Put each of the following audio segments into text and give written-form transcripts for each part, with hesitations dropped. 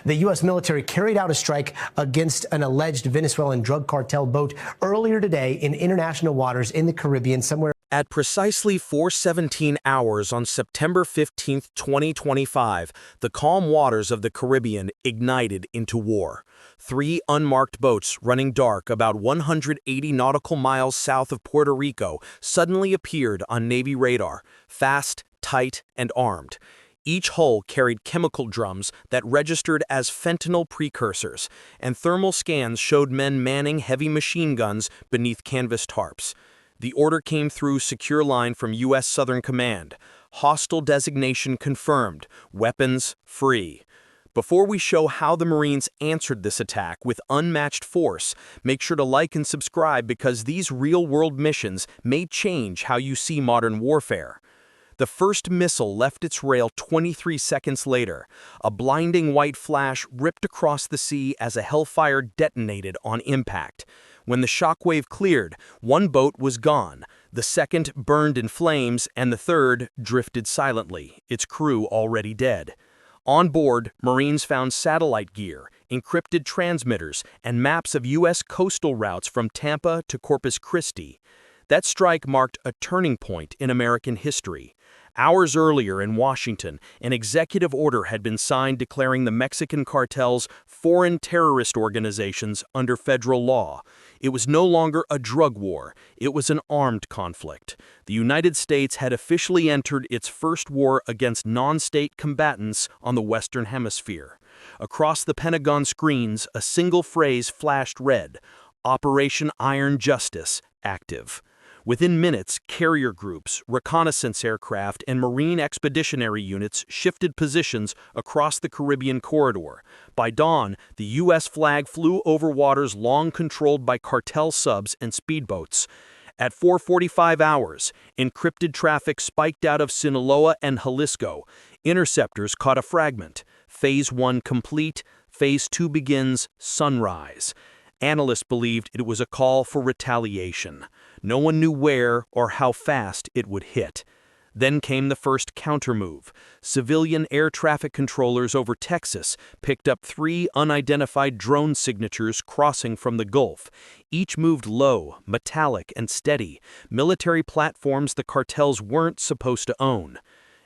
The U.S. military carried out a strike against an alleged Venezuelan drug cartel boat earlier today in international waters in the Caribbean, somewhere. At precisely 4:17 hours on September 15, 2025, the calm waters of the Caribbean ignited into war. 3 unmarked boats running dark about 180 nautical miles south of Puerto Rico suddenly appeared on Navy radar, fast, tight, and armed. Each hull carried chemical drums that registered as fentanyl precursors, and thermal scans showed men manning heavy machine guns beneath canvas tarps. The order came through secure line from U.S. Southern Command. Hostile designation confirmed. Weapons free. Before we show how the Marines answered this attack with unmatched force, make sure to like and subscribe because these real-world missions may change how you see modern warfare. The first missile left its rail 23 seconds later. A blinding white flash ripped across the sea as a Hellfire detonated on impact. When the shockwave cleared, one boat was gone, the second burned in flames, and the third drifted silently, its crew already dead. On board, Marines found satellite gear, encrypted transmitters, and maps of U.S. coastal routes from Tampa to Corpus Christi. That strike marked a turning point in American history. Hours earlier in Washington, an executive order had been signed declaring the Mexican cartels foreign terrorist organizations under federal law. It was no longer a drug war, it was an armed conflict. The United States had officially entered its first war against non-state combatants on the Western Hemisphere. Across the Pentagon screens, a single phrase flashed red: Operation Iron Justice, active. Within minutes, carrier groups, reconnaissance aircraft, and Marine expeditionary units shifted positions across the Caribbean corridor. By dawn, the U.S. flag flew over waters long controlled by cartel subs and speedboats. At 4:45 hours, encrypted traffic spiked out of Sinaloa and Jalisco. Interceptors caught a fragment. Phase 1 complete. Phase 2 begins sunrise. Analysts believed it was a call for retaliation. No one knew where or how fast it would hit. Then came the first countermove. Civilian air traffic controllers over Texas picked up 3 unidentified drone signatures crossing from the Gulf. Each moved low, metallic, and steady, military platforms the cartels weren't supposed to own.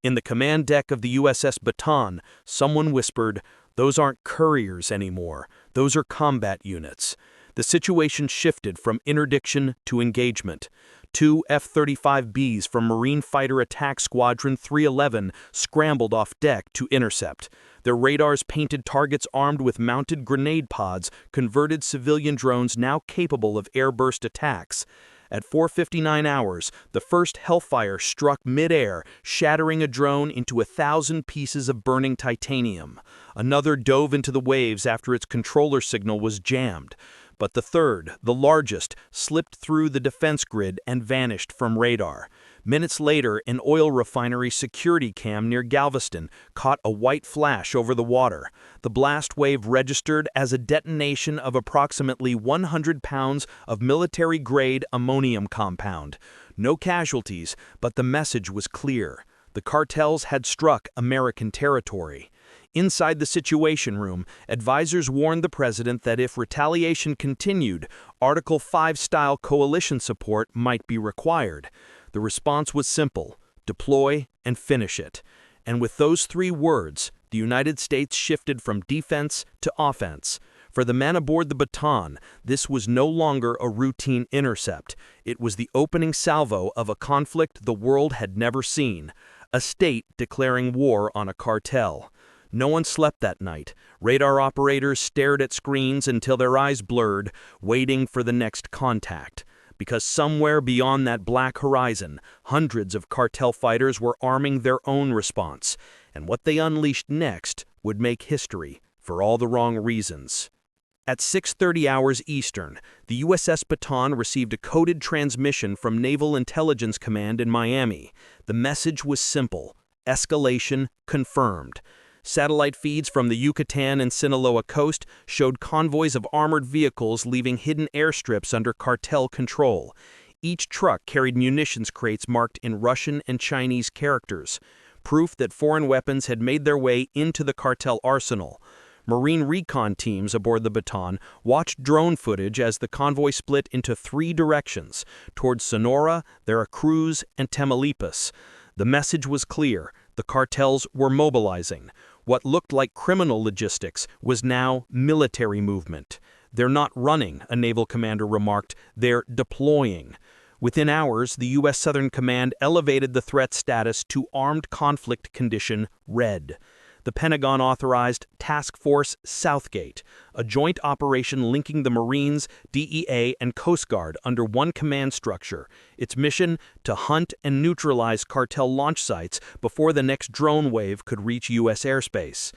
In the command deck of the USS Baton, someone whispered, "Those aren't couriers anymore. Those are combat units." The situation shifted from interdiction to engagement. 2 F-35Bs from Marine Fighter Attack Squadron 311 scrambled off deck to intercept. Their radars painted targets armed with mounted grenade pods, converted civilian drones now capable of airburst attacks. At 4:59 hours, the first Hellfire struck mid-air, shattering a drone into 1,000 pieces of burning titanium. Another dove into the waves after its controller signal was jammed. But the third, the largest, slipped through the defense grid and vanished from radar. Minutes later, an oil refinery security cam near Galveston caught a white flash over the water. The blast wave registered as a detonation of approximately 100 pounds of military-grade ammonium compound. No casualties, but the message was clear. The cartels had struck American territory. Inside the Situation Room, advisors warned the president that if retaliation continued, Article 5-style coalition support might be required. The response was simple: deploy and finish it. And with those 3 words, the United States shifted from defense to offense. For the men aboard the Baton, this was no longer a routine intercept. It was the opening salvo of a conflict the world had never seen, a state declaring war on a cartel. No one slept that night. Radar operators stared at screens until their eyes blurred, waiting for the next contact. Because somewhere beyond that black horizon, hundreds of cartel fighters were arming their own response, and what they unleashed next would make history for all the wrong reasons. At 6:30 hours Eastern, the USS Baton received a coded transmission from Naval Intelligence Command in Miami. The message was simple: escalation confirmed. Satellite feeds from the Yucatan and Sinaloa coast showed convoys of armored vehicles leaving hidden airstrips under cartel control. Each truck carried munitions crates marked in Russian and Chinese characters, proof that foreign weapons had made their way into the cartel arsenal. Marine recon teams aboard the Baton watched drone footage as the convoy split into 3 directions, towards Sonora, Veracruz, and Tamaulipas. The message was clear: the cartels were mobilizing. What looked like criminal logistics was now military movement. "They're not running," a naval commander remarked, "they're deploying." Within hours, the U.S. Southern Command elevated the threat status to Armed Conflict Condition Red. The Pentagon authorized Task Force Southgate, a joint operation linking the Marines, DEA, and Coast Guard under one command structure. Its mission: to hunt and neutralize cartel launch sites before the next drone wave could reach U.S. airspace.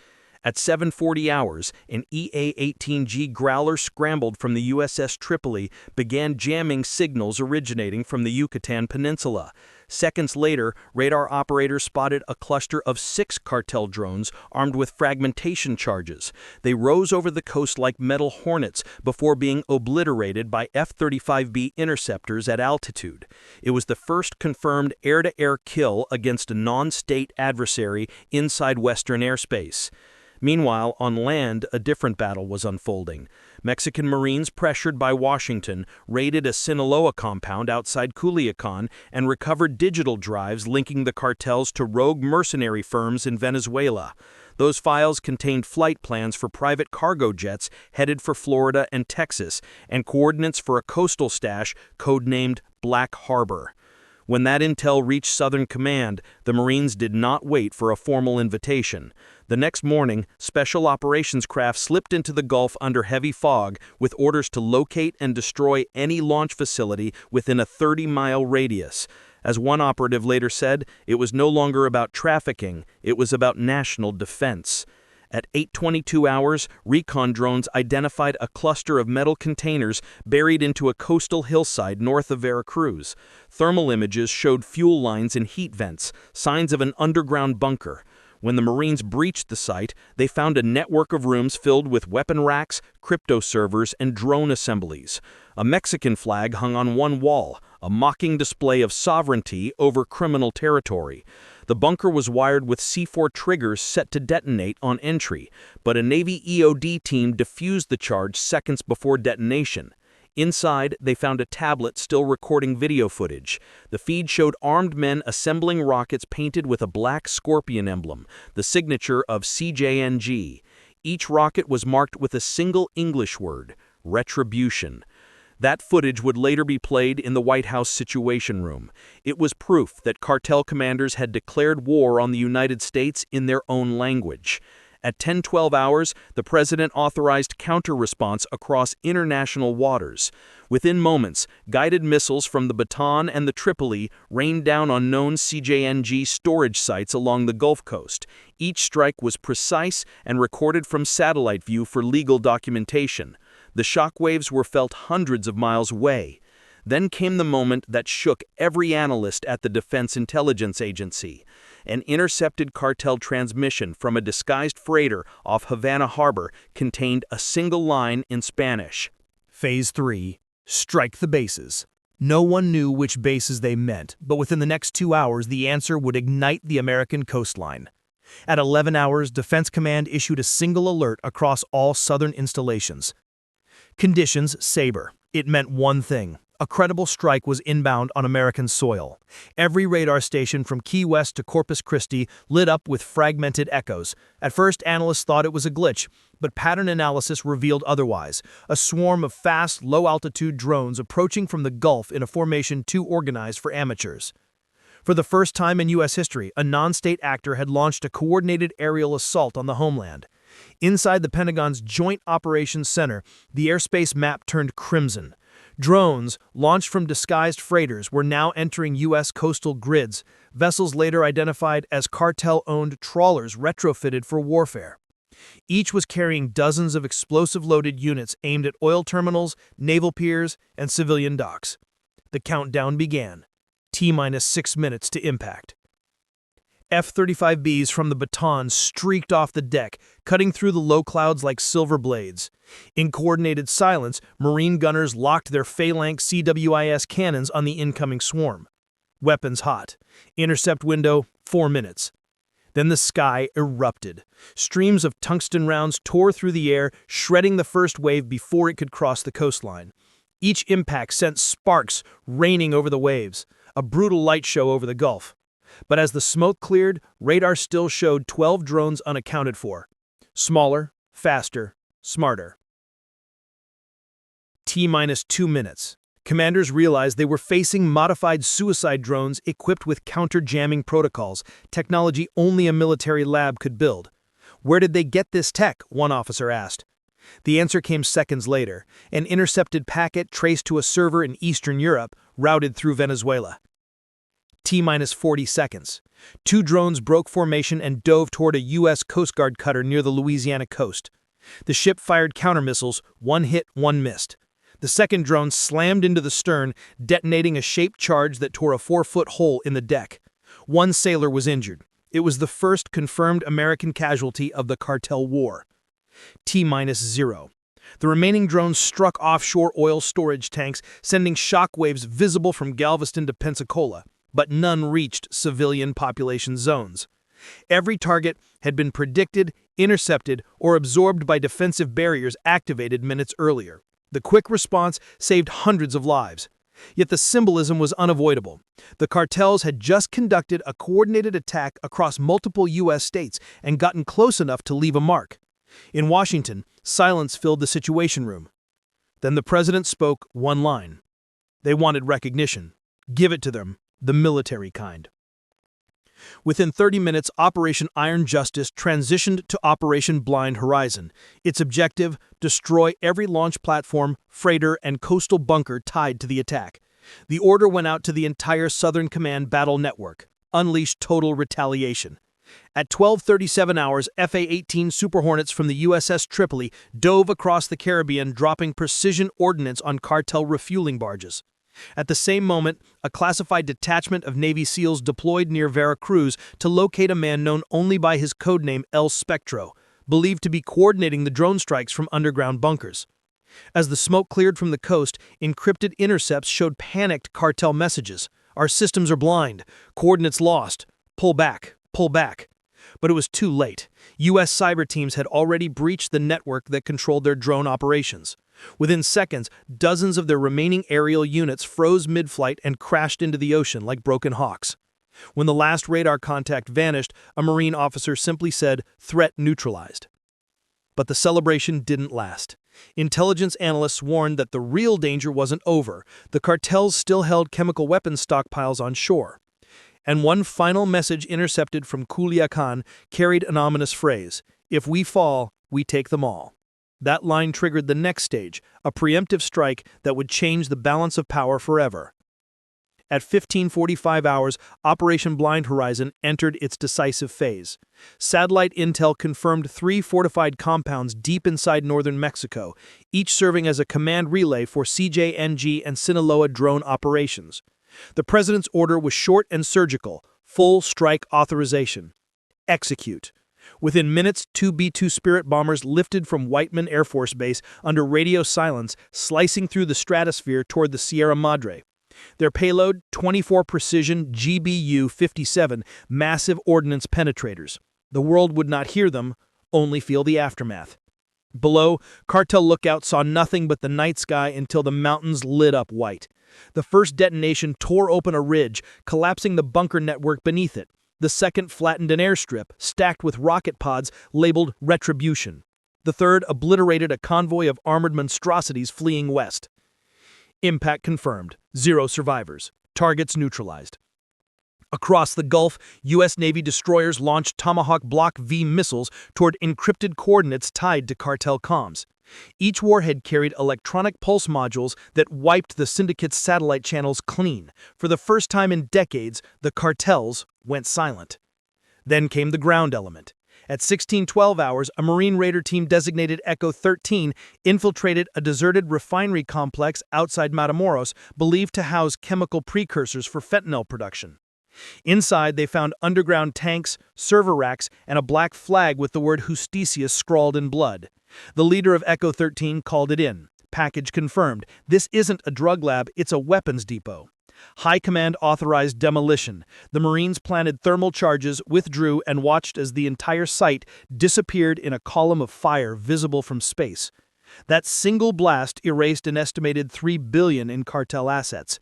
At 7:40 hours, an EA-18G Growler scrambled from the USS Tripoli began jamming signals originating from the Yucatan Peninsula. Seconds later, radar operators spotted a cluster of 6 cartel drones armed with fragmentation charges. They rose over the coast like metal hornets before being obliterated by F-35B interceptors at altitude. It was the first confirmed air-to-air kill against a non-state adversary inside Western airspace. Meanwhile, on land, a different battle was unfolding. Mexican Marines, pressured by Washington, raided a Sinaloa compound outside Culiacan and recovered digital drives linking the cartels to rogue mercenary firms in Venezuela. Those files contained flight plans for private cargo jets headed for Florida and Texas, and coordinates for a coastal stash codenamed Black Harbor. When that intel reached Southern Command, the Marines did not wait for a formal invitation. The next morning, special operations craft slipped into the Gulf under heavy fog with orders to locate and destroy any launch facility within a 30-mile radius. As one operative later said, it was no longer about trafficking, it was about national defense. At 8:22 hours, recon drones identified a cluster of metal containers buried into a coastal hillside north of Veracruz. Thermal images showed fuel lines and heat vents, signs of an underground bunker. When the Marines breached the site, they found a network of rooms filled with weapon racks, crypto servers, and drone assemblies. A Mexican flag hung on one wall, a mocking display of sovereignty over criminal territory. The bunker was wired with C4 triggers set to detonate on entry, but a Navy EOD team defused the charge seconds before detonation. Inside, they found a tablet still recording video footage. The feed showed armed men assembling rockets painted with a black scorpion emblem, the signature of CJNG. Each rocket was marked with a single English word: retribution. That footage would later be played in the White House Situation Room. It was proof that cartel commanders had declared war on the United States in their own language. At 10:12 hours, the president authorized counter-response across international waters. Within moments, guided missiles from the Baton and the Tripoli rained down on known CJNG storage sites along the Gulf Coast. Each strike was precise and recorded from satellite view for legal documentation. The shockwaves were felt hundreds of miles away. Then came the moment that shook every analyst at the Defense Intelligence Agency. An intercepted cartel transmission from a disguised freighter off Havana Harbor contained a single line in Spanish. Phase 3. Strike the bases. No one knew which bases they meant, but within the next 2 hours the answer would ignite the American coastline. At 11 hours, Defense Command issued a single alert across all southern installations. Conditions Sabre. It meant one thing: a credible strike was inbound on American soil. Every radar station from Key West to Corpus Christi lit up with fragmented echoes. At first, analysts thought it was a glitch, but pattern analysis revealed otherwise: a swarm of fast, low-altitude drones approaching from the Gulf in a formation too organized for amateurs. For the first time in U.S. history, a non-state actor had launched a coordinated aerial assault on the homeland. Inside the Pentagon's Joint Operations Center, the airspace map turned crimson. Drones, launched from disguised freighters, were now entering U.S. coastal grids, vessels later identified as cartel-owned trawlers retrofitted for warfare. Each was carrying dozens of explosive-loaded units aimed at oil terminals, naval piers, and civilian docks. The countdown began. T-minus 6 minutes to impact. F-35Bs from the Baton streaked off the deck, cutting through the low clouds like silver blades. In coordinated silence, Marine gunners locked their phalanx CWIS cannons on the incoming swarm. Weapons hot. Intercept window, 4 minutes. Then the sky erupted. Streams of tungsten rounds tore through the air, shredding the first wave before it could cross the coastline. Each impact sent sparks raining over the waves, a brutal light show over the Gulf. But as the smoke cleared, radar still showed 12 drones unaccounted for. Smaller, faster, smarter. T-minus 2 minutes. Commanders realized they were facing modified suicide drones equipped with counter-jamming protocols, technology only a military lab could build. Where did they get this tech? One officer asked. The answer came seconds later, an intercepted packet traced to a server in Eastern Europe, routed through Venezuela. T-minus 40 seconds. 2 drones broke formation and dove toward a U.S. Coast Guard cutter near the Louisiana coast. The ship fired countermissiles, one hit, one missed. The second drone slammed into the stern, detonating a shaped charge that tore a 4-foot hole in the deck. One sailor was injured. It was the first confirmed American casualty of the cartel war. T-minus 0. The remaining drones struck offshore oil storage tanks, sending shock waves visible from Galveston to Pensacola, but none reached civilian population zones. Every target had been predicted, intercepted, or absorbed by defensive barriers activated minutes earlier. The quick response saved hundreds of lives. Yet the symbolism was unavoidable. The cartels had just conducted a coordinated attack across multiple U.S. states and gotten close enough to leave a mark. In Washington, silence filled the Situation Room. Then the president spoke one line. They wanted recognition. Give it to them, the military kind. Within 30 minutes, Operation Iron Justice transitioned to Operation Blind Horizon. Its objective, destroy every launch platform, freighter, and coastal bunker tied to the attack. The order went out to the entire Southern Command battle network. Unleash total retaliation. At 12:37 hours, FA-18 Super Hornets from the USS Tripoli dove across the Caribbean, dropping precision ordnance on cartel refueling barges. At the same moment, a classified detachment of Navy SEALs deployed near Veracruz to locate a man known only by his codename El Spectro, believed to be coordinating the drone strikes from underground bunkers. As the smoke cleared from the coast, encrypted intercepts showed panicked cartel messages. Our systems are blind. Coordinates lost. Pull back. Pull back. But it was too late. U.S. cyber teams had already breached the network that controlled their drone operations. Within seconds, dozens of their remaining aerial units froze mid-flight and crashed into the ocean like broken hawks. When the last radar contact vanished, a Marine officer simply said, "Threat neutralized." But the celebration didn't last. Intelligence analysts warned that the real danger wasn't over. The cartels still held chemical weapons stockpiles on shore. And one final message intercepted from Culiacan carried an ominous phrase, "If we fall, we take them all." That line triggered the next stage, a preemptive strike that would change the balance of power forever. At 15:45 hours, Operation Blind Horizon entered its decisive phase. Satellite intel confirmed 3 fortified compounds deep inside northern Mexico, each serving as a command relay for CJNG and Sinaloa drone operations. The president's order was short and surgical, full strike authorization. Execute. Within minutes, 2 B-2 Spirit bombers lifted from Whiteman Air Force Base under radio silence, slicing through the stratosphere toward the Sierra Madre. Their payload, 24 precision GBU-57 massive ordnance penetrators. The world would not hear them, only feel the aftermath. Below, cartel lookouts saw nothing but the night sky until the mountains lit up white. The first detonation tore open a ridge, collapsing the bunker network beneath it. The second flattened an airstrip, stacked with rocket pods labeled Retribution. The third obliterated a convoy of armored monstrosities fleeing west. Impact confirmed. 0 survivors. Targets neutralized. Across the Gulf, U.S. Navy destroyers launched Tomahawk Block V missiles toward encrypted coordinates tied to cartel comms. Each warhead carried electronic pulse modules that wiped the syndicate's satellite channels clean. For the first time in decades, the cartels went silent. Then came the ground element. At 16:12 hours, a Marine Raider team designated Echo 13 infiltrated a deserted refinery complex outside Matamoros, believed to house chemical precursors for fentanyl production. Inside, they found underground tanks, server racks, and a black flag with the word Justicia scrawled in blood. The leader of Echo 13 called it in. Package confirmed. This isn't a drug lab, it's a weapons depot. High Command authorized demolition. The Marines planted thermal charges, withdrew, and watched as the entire site disappeared in a column of fire visible from space. That single blast erased an estimated $3 billion in cartel assets.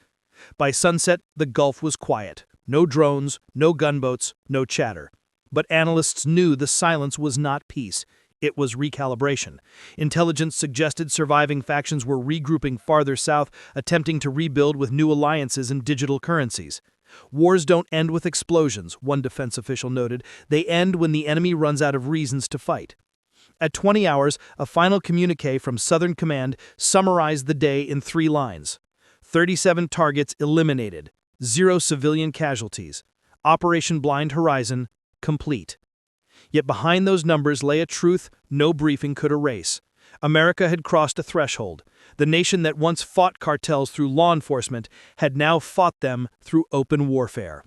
By sunset, the Gulf was quiet. No drones, no gunboats, no chatter. But analysts knew the silence was not peace. It was recalibration. Intelligence suggested surviving factions were regrouping farther south, attempting to rebuild with new alliances and digital currencies. Wars don't end with explosions, one defense official noted. They end when the enemy runs out of reasons to fight. At 20 hours, a final communique from Southern Command summarized the day in 3 lines. 37 targets eliminated. 0 civilian casualties. Operation Blind Horizon complete. Yet behind those numbers lay a truth no briefing could erase. America had crossed a threshold. The nation that once fought cartels through law enforcement had now fought them through open warfare.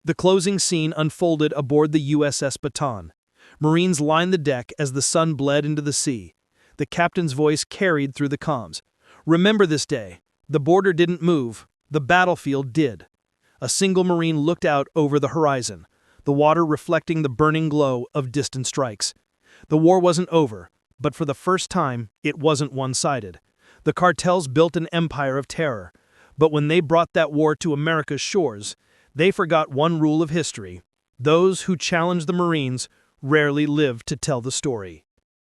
The closing scene unfolded aboard the USS Baton. Marines lined the deck as the sun bled into the sea. The captain's voice carried through the comms. Remember this day. The border didn't move. The battlefield did. A single Marine looked out over the horizon, the water reflecting the burning glow of distant strikes. The war wasn't over, but for the first time, it wasn't one-sided. The cartels built an empire of terror, but when they brought that war to America's shores, they forgot one rule of history. Those who challenged the Marines rarely lived to tell the story.